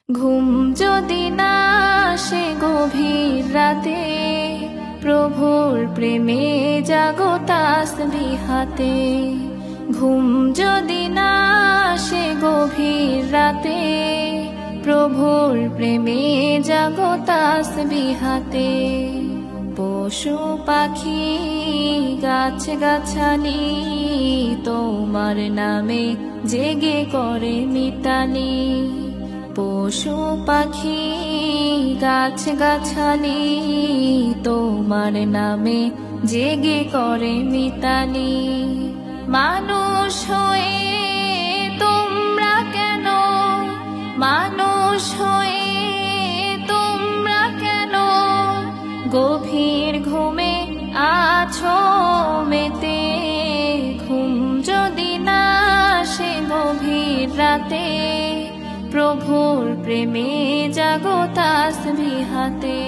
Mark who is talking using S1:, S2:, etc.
S1: ঘুম যদি না আসে গভীর রাতে, প্রভুর প্রেমে জাগো তাসবিহ হাতে। ঘুম যদি না আসে গভীর রাতে, প্রভুর প্রেমে জাগো তাসবিহ হাতে। পশু পাখি গাছ গাছালি তোমার নামে জেগে করে মিতালি। পশু পাখি গাছ গাছালি তোমার নামে জেগে করে মিতালি। মানুষ হয়ে তোমরা কেন, মানুষ হয়ে তোমরা কেন গভীর ঘুমে আছো মেতে। ঘুম যদি না আসে গভীর রাতে, প্রভুর প্রেমে জাগো তাসবিহ হাতে।